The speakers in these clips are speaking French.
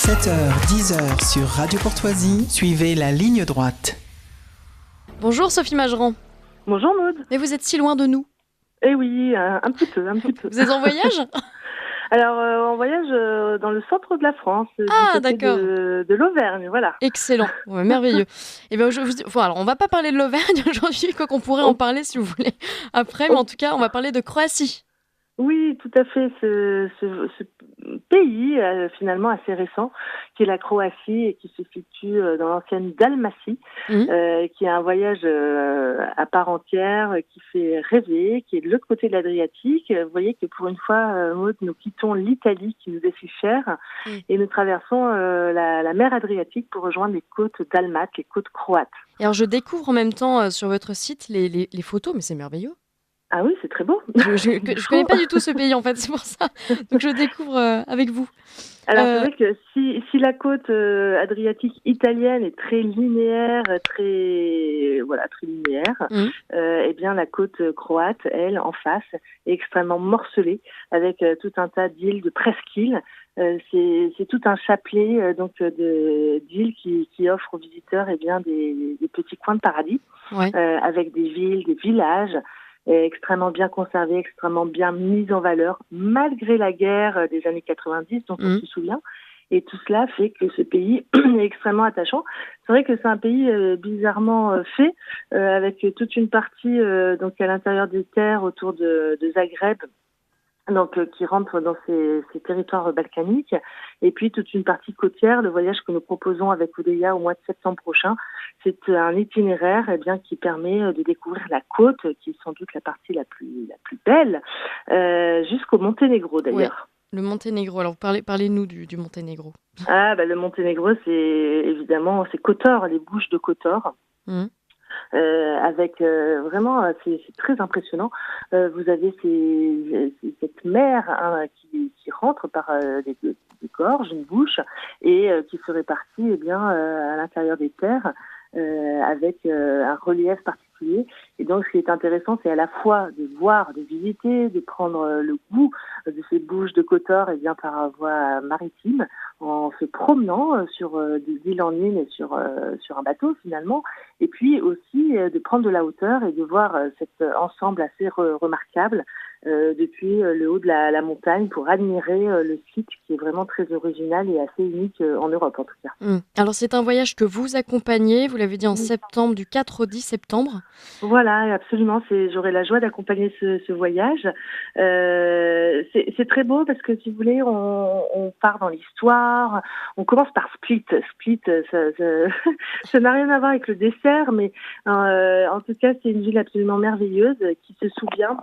7h, 10h sur Radio Courtoisie, suivez la ligne droite. Bonjour Sophie Mageran. Bonjour Maud. Et vous êtes si loin de nous. Eh oui, un petit peu. Vous êtes en voyage? Alors, on voyage dans le centre de la France, du côté d'accord. de l'Auvergne, voilà. Excellent, ouais, merveilleux. Et bien, alors, on va pas parler de l'Auvergne aujourd'hui, quoi qu'on pourrait en parler si vous voulez après, mais en tout cas, on va parler de Croatie. Oui, tout à fait. Ce pays, finalement assez récent, qui est la Croatie et qui se situe dans l'ancienne Dalmatie, qui est un voyage à part entière, qui fait rêver, qui est de l'autre côté de l'Adriatique. Vous voyez que pour une fois, Maud, nous quittons l'Italie qui nous est si chère et nous traversons la mer Adriatique pour rejoindre les côtes dalmates, les côtes croates. Et alors, je découvre en même temps sur votre site les photos, mais c'est merveilleux. Ah oui, c'est très beau. Je connais pas du tout ce pays en fait, c'est pour ça. Donc je découvre avec vous. Alors c'est vrai que si la côte adriatique italienne est très linéaire, très linéaire, eh bien la côte croate, elle, en face, est extrêmement morcelée avec tout un tas d'îles, de presqu'îles. C'est tout un chapelet d'îles qui offrent aux visiteurs des petits coins de paradis, avec des villes, des villages. Extrêmement bien conservé, extrêmement bien mise en valeur, malgré la guerre des années 90 dont on se souvient. Et tout cela fait que ce pays est extrêmement attachant. C'est vrai que c'est un pays bizarrement fait, avec toute une partie donc à l'intérieur des terres autour de Zagreb, donc qui rentre dans ces territoires balkaniques, et puis toute une partie côtière. Le voyage que nous proposons avec Odeia au mois de septembre prochain, c'est un itinéraire qui permet de découvrir la côte, qui est sans doute la partie la plus belle, jusqu'au Monténégro d'ailleurs. Oui, le Monténégro. Alors parlez-nous du Monténégro. Le Monténégro, c'est évidemment Kotor, les Bouches de Kotor. Avec vraiment, c'est très impressionnant. Vous avez cette mer qui rentre par des gorges, une bouche, et qui se répartit à l'intérieur des terres avec un relief particulier. Et donc, ce qui est intéressant, c'est à la fois de voir, de visiter, de prendre le goût de ces bouches de Kotor par voie maritime, en se promenant sur des îles en île et sur un bateau finalement, et puis aussi de prendre de la hauteur et de voir cet ensemble assez remarquable depuis le haut de la montagne pour admirer le site qui est vraiment très original et assez unique en Europe en tout cas. Alors c'est un voyage que vous accompagnez, vous l'avez dit en septembre, du 4 au 10 septembre. Voilà, absolument, j'aurai la joie d'accompagner ce voyage. C'est très beau parce que si vous voulez, on part dans l'histoire, on commence par Split. Split, ça n'a rien à voir avec le dessert, mais en tout cas c'est une ville absolument merveilleuse qui se souvient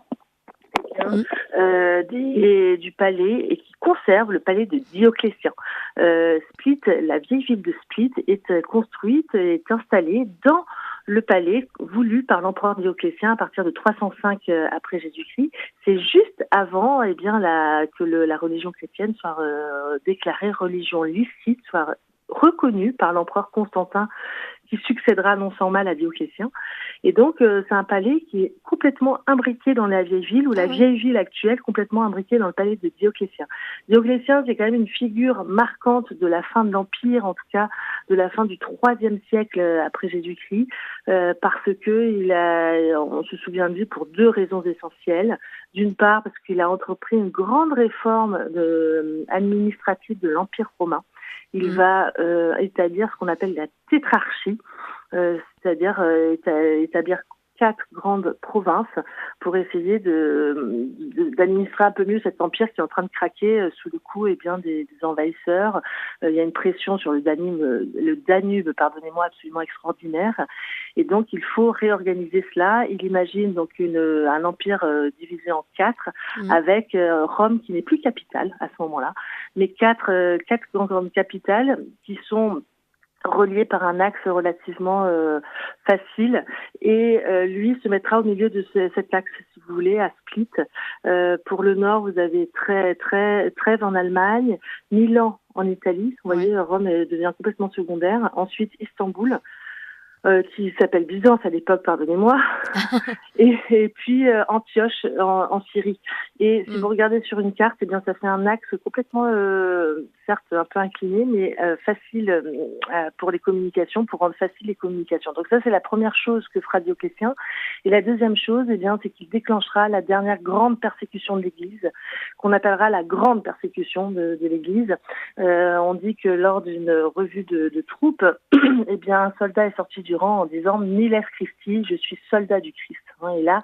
du palais et qui conserve le palais de Dioclétien. Split, la vieille ville de Split est construite, est installée dans le palais voulu par l'empereur Dioclétien à partir de 305 après Jésus-Christ. C'est juste avant que la religion chrétienne soit déclarée religion licite, soit reconnue par l'empereur Constantin qui succédera non sans mal à Dioclétien. Et donc, c'est un palais qui est complètement imbriqué dans la vieille ville, ou la vieille ville actuelle complètement imbriquée dans le palais de Dioclétien. Dioclétien, c'est quand même une figure marquante de la fin de l'Empire, en tout cas de la fin du IIIe siècle après Jésus-Christ, parce que on se souvient de lui pour deux raisons essentielles. D'une part, parce qu'il a entrepris une grande réforme administrative de l'Empire romain. Il va établir ce qu'on appelle la tétrarchie, c'est-à-dire établir 4 grandes provinces pour essayer d'administrer un peu mieux cet empire qui est en train de craquer sous le coup des envahisseurs. Il y a une pression sur le Danube, absolument extraordinaire. Et donc il faut réorganiser cela. Il imagine donc un empire divisé en 4 avec Rome qui n'est plus capitale à ce moment-là, mais 4 grandes capitales qui sont relié par un axe relativement facile, et lui se mettra au milieu de cet axe, si vous voulez, à Split. Pour le nord, vous avez Trèves en Allemagne, Milan en Italie. Vous voyez, Rome devient complètement secondaire. Ensuite, Istanbul, qui s'appelle Byzance à l'époque, pardonnez-moi, et puis Antioche en Syrie. Et si vous regardez sur une carte, ça fait un axe complètement certes un peu incliné, mais facile pour les communications, pour rendre facile les communications. Donc ça, c'est la première chose que fera Dioclétien. Et la deuxième chose, eh bien, c'est qu'il déclenchera la dernière grande persécution de l'Église, qu'on appellera la grande persécution de l'Église. On dit que lors d'une revue de troupes, eh bien, un soldat est sorti du rang en disant « Miles Christi, je suis soldat du Christ ». Et là,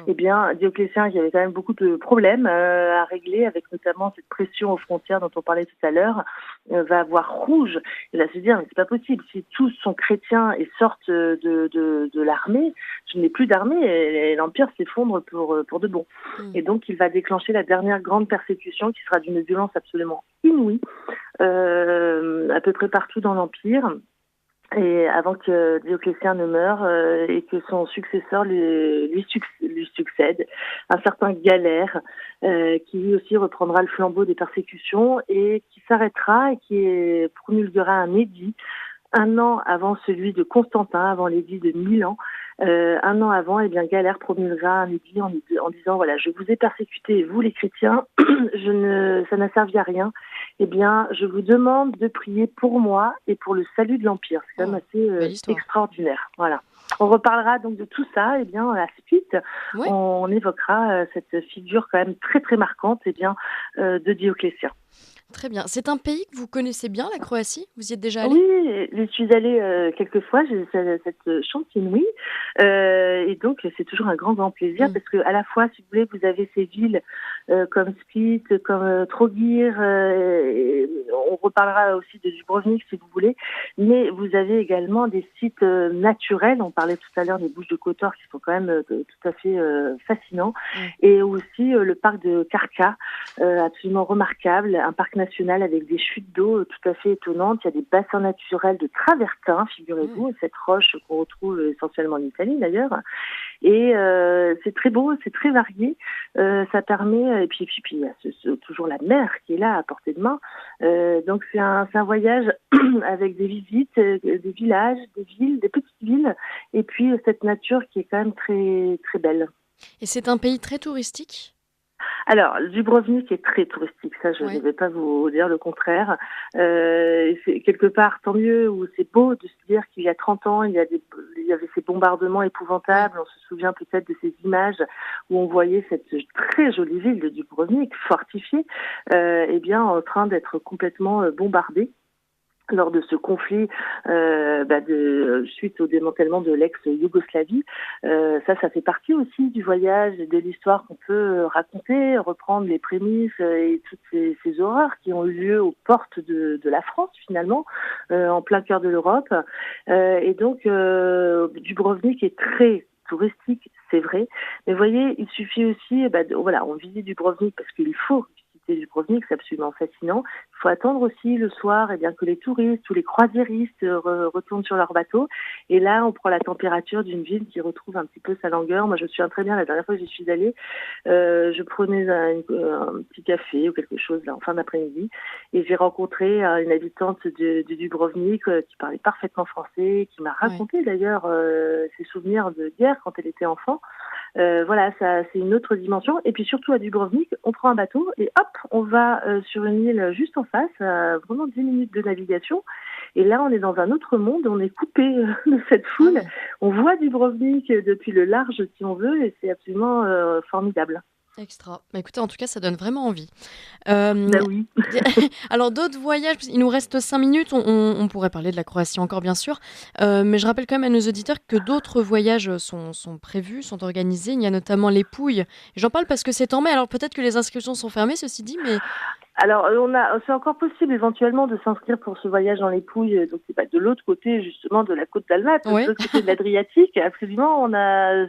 eh bien, Dioclétien, qui avait quand même beaucoup de problèmes à régler, avec notamment cette pression aux frontières dont on parlait tout à l'heure, va avoir rouge. Il va se dire, mais c'est pas possible, si tous sont chrétiens et sortent de l'armée, je n'ai plus d'armée et l'Empire s'effondre pour de bon. Et donc, il va déclencher la dernière grande persécution qui sera d'une violence absolument inouïe, à peu près partout dans l'Empire. Et avant que Dioclétien ne meure et que son successeur lui succède, un certain Galère, qui lui aussi reprendra le flambeau des persécutions et qui s'arrêtera et qui promulguera un édit 1 an avant celui de Constantin, avant l'édit de Milan. 1 an avant, eh bien, Galère promulguera un édit en disant, voilà, je vous ai persécuté, vous les chrétiens, ça n'a servi à rien. Eh bien, je vous demande de prier pour moi et pour le salut de l'Empire. C'est quand même assez extraordinaire. Voilà. On reparlera donc de tout ça, eh bien, à la suite. Ouais. On évoquera cette figure quand même très, très marquante, eh bien, de Dioclétien. Très bien. C'est un pays que vous connaissez bien, la Croatie? Vous y êtes déjà allé? Oui, j'y suis allée quelques fois. J'ai cette chance inouïe. Et donc, c'est toujours un grand plaisir parce que à la fois, si vous voulez, vous avez ces villes comme Split, comme Trogir. On reparlera aussi de Dubrovnik, si vous voulez. Mais vous avez également des sites naturels. On parlait tout à l'heure des Bouches de Kotor qui sont quand même tout à fait fascinants. Et aussi le parc de Karka, absolument remarquable. Un parc national avec des chutes d'eau tout à fait étonnantes. Il y a des bassins naturels de travertins, figurez-vous, cette roche qu'on retrouve essentiellement en Italie d'ailleurs. Et c'est très beau, c'est très varié. Ça permet, et puis il y a toujours la mer qui est là à portée de main. Donc c'est un voyage avec des visites, des villages, des villes, des petites villes, et puis cette nature qui est quand même très très belle. Et c'est un pays très touristique? Alors, Dubrovnik est très touristique, ça je ne vais pas vous dire le contraire. C'est quelque part, tant mieux, où c'est beau de se dire qu'il y a 30 ans, il y avait ces bombardements épouvantables. On se souvient peut-être de ces images où on voyait cette très jolie ville de Dubrovnik, fortifiée, eh bien, en train d'être complètement bombardée lors de ce conflit suite au démantèlement de l'ex-Yougoslavie. Ça fait partie aussi du voyage et de l'histoire qu'on peut raconter, reprendre les prémices et toutes ces horreurs qui ont eu lieu aux portes de la France finalement, en plein cœur de l'Europe. Et donc Dubrovnik est très touristique, c'est vrai. Mais vous voyez, il suffit aussi, on visite Dubrovnik parce qu'il faut visiter Dubrovnik, c'est absolument fascinant. Il faut attendre aussi le soir que les touristes ou les croisiéristes retournent sur leur bateau. Et là, on prend la température d'une ville qui retrouve un petit peu sa langueur. Moi, je me souviens très bien, la dernière fois que j'y suis allée, je prenais un petit café ou quelque chose là, en fin d'après-midi. Et j'ai rencontré une habitante de Dubrovnik qui parlait parfaitement français, qui m'a raconté d'ailleurs ses souvenirs de guerre quand elle était enfant. Voilà, ça, c'est une autre dimension. Et puis surtout à Dubrovnik, on prend un bateau et hop, on va sur une île juste en face, vraiment 10 minutes de navigation. Et là, on est dans un autre monde, on est coupé de cette foule. On voit Dubrovnik depuis le large, si on veut, et c'est absolument formidable. Extra. Écoutez, en tout cas, ça donne vraiment envie. Oui. Alors, d'autres voyages, il nous reste 5 minutes, on pourrait parler de la Croatie encore, bien sûr, mais je rappelle quand même à nos auditeurs que d'autres voyages sont prévus, sont organisés. Il y a notamment les Pouilles. J'en parle parce que c'est en mai, alors peut-être que les inscriptions sont fermées, ceci dit, mais... Alors, c'est encore possible éventuellement de s'inscrire pour ce voyage dans les Pouilles. Donc, c'est pas de l'autre côté justement de la côte d'Almat, de l'autre côté de l'Adriatique. Absolument,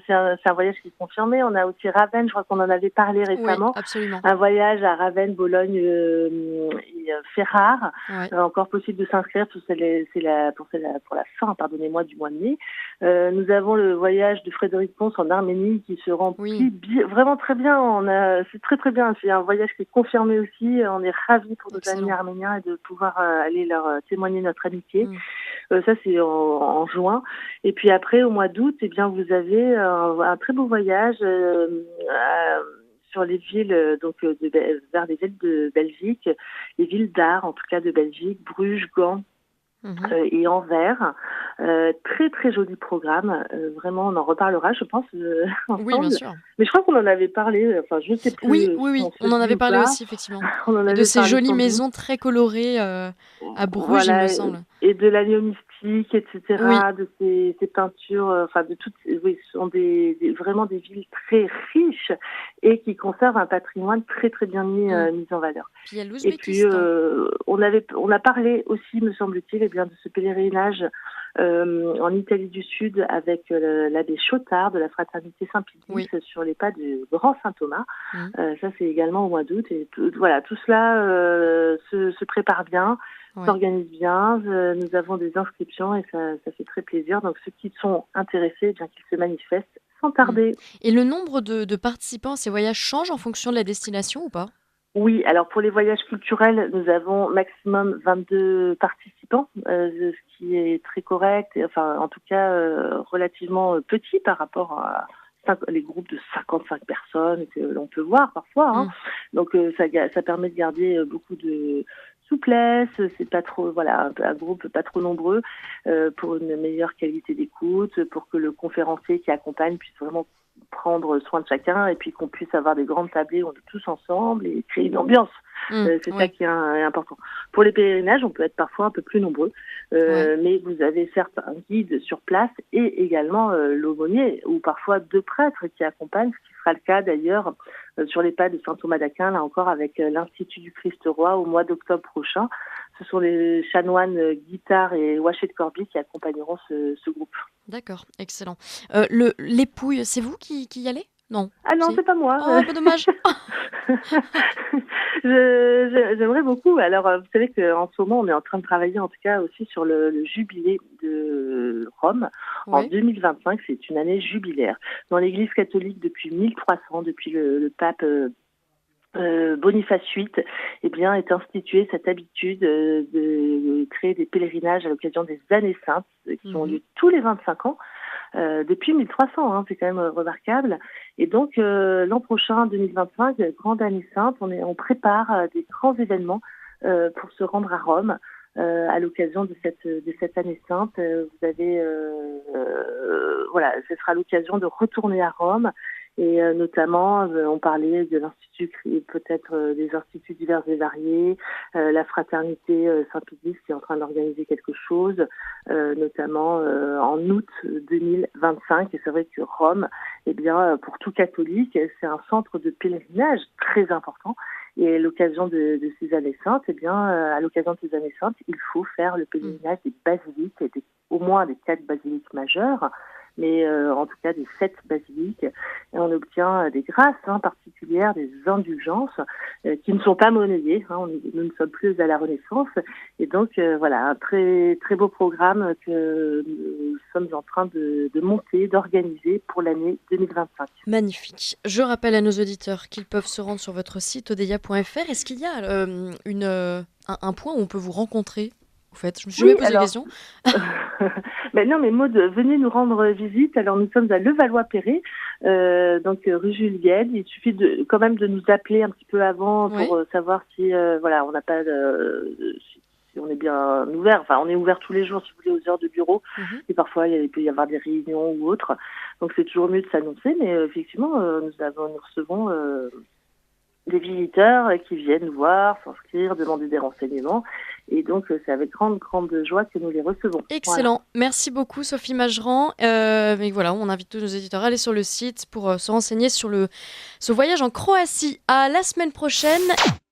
c'est un voyage qui est confirmé. On a aussi Ravenne, je crois qu'on en avait parlé récemment. Oui, absolument. Un voyage à Ravenne, Bologne et Ferrare. Encore possible de s'inscrire pour la fin, pardonnez-moi, du mois de mai. Nous avons le voyage de Frédéric Pons en Arménie qui se remplit vraiment très bien. C'est très très bien. C'est un voyage qui est confirmé aussi. On est ravis pour nos amis arméniens et de pouvoir aller leur témoigner notre amitié. Ça, c'est en juin. Et puis après, au mois d'août, eh bien, vous avez un très beau voyage sur les villes, vers les villes de Belgique, et villes d'art, en tout cas de Belgique, Bruges, Gand, et Anvers. Très très joli programme. Vraiment, on en reparlera, je pense, ensemble. Oui, bien sûr. Mais je crois qu'on en avait parlé. Enfin, je sais plus. Oui, on en avait parlé pas. aussi, effectivement. On en Et avait de ces parlé jolies sans doute. maisons très colorées à Bruges, il Voilà, me semble. et de l'agneau mystique, etc. Oui. De ces peintures, enfin de toutes, oui, ce sont vraiment des villes très riches et qui conservent un patrimoine très très bien mis en valeur. Puis il y a Et puis l'Ouzbékistan. on a parlé aussi, me semble-t-il, de ce pèlerinage en Italie du Sud avec l'abbé Chotard de la fraternité Saint-Pédis sur les pas du Grand Saint-Thomas. Ça, c'est également au mois d'août. Et tout cela se prépare bien, s'organise bien. Nous avons des inscriptions et ça fait très plaisir. Donc, ceux qui sont intéressés, bien qu'ils se manifestent sans tarder. Et le nombre de participants à ces voyages change en fonction de la destination ou pas ? Oui, alors pour les voyages culturels, nous avons maximum 22 participants, ce qui est très correct, en tout cas relativement petit par rapport à les groupes de 55 personnes que l'on peut voir parfois. Donc ça permet de garder beaucoup de souplesse, c'est pas trop, un groupe pas trop nombreux pour une meilleure qualité d'écoute, pour que le conférencier qui accompagne puisse vraiment prendre soin de chacun et puis qu'on puisse avoir des grandes tablées où on est tous ensemble et créer une ambiance. C'est ça qui est important. Pour les pèlerinages, on peut être parfois un peu plus nombreux, mais vous avez certes un guide sur place et également l'aumônier ou parfois 2 prêtres qui accompagnent, ce qui sera le cas d'ailleurs sur les pas de Saint Thomas d'Aquin, là encore avec l'Institut du Christ Roi au mois d'octobre prochain. Ce sont les chanoines Guitare et Waché de Corbie qui accompagneront ce groupe. D'accord, excellent. Les Pouilles, c'est vous qui y allez ? Non. Ah non, c'est pas moi. Oh, pas dommage. J'aimerais beaucoup. Alors, vous savez qu'en ce moment, on est en train de travailler en tout cas aussi sur le jubilé de Rome. En 2025, c'est une année jubilaire. Dans l'Église catholique, depuis 1300, depuis le pape Boniface VIII, est instituée cette habitude de créer des pèlerinages à l'occasion des années saintes qui ont lieu tous les 25 ans. Depuis 1300, c'est quand même remarquable. Et donc, l'an prochain, 2025, grande année sainte, on prépare des grands événements pour se rendre à Rome à l'occasion de cette année sainte. Vous avez, ce sera l'occasion de retourner à Rome. Et notamment, on parlait de l'Institut, peut-être des instituts divers et variés, la fraternité Saint-Pédis qui est en train d'organiser quelque chose, notamment en août 2025. Et c'est vrai que Rome, pour tout catholique, c'est un centre de pèlerinage très important. Et à l'occasion de ces années saintes, à l'occasion de ces années saintes, il faut faire le pèlerinage des basiliques, au moins des 4 basiliques majeures, mais en tout cas des 7 basiliques. Et on obtient des grâces particulières, des indulgences qui ne sont pas monnayées. Nous ne sommes plus à la Renaissance. Et donc, un très, très beau programme que nous sommes en train de monter, d'organiser pour l'année 2025. Magnifique. Je rappelle à nos auditeurs qu'ils peuvent se rendre sur votre site odeya.fr. Est-ce qu'il y a un point où on peut vous rencontrer ? En fait, je me suis jamais posé la question. Non, mais Maud, venez nous rendre visite. Alors, nous sommes à Levallois-Perret, donc rue Jules-Guesde. Il suffit quand même de nous appeler un petit peu avant pour savoir si, on n'a pas, si on est bien ouvert. Enfin, on est ouvert tous les jours, si vous voulez, aux heures de bureau. Et parfois, il peut y avoir des réunions ou autres. Donc, c'est toujours mieux de s'annoncer. Mais effectivement, nous recevons des visiteurs qui viennent nous voir, s'inscrire, demander des renseignements. Et donc, c'est avec grande, grande joie que nous les recevons. Excellent. Merci beaucoup, Sophie Mageran. On invite tous nos éditeurs à aller sur le site pour se renseigner sur ce voyage en Croatie. À la semaine prochaine.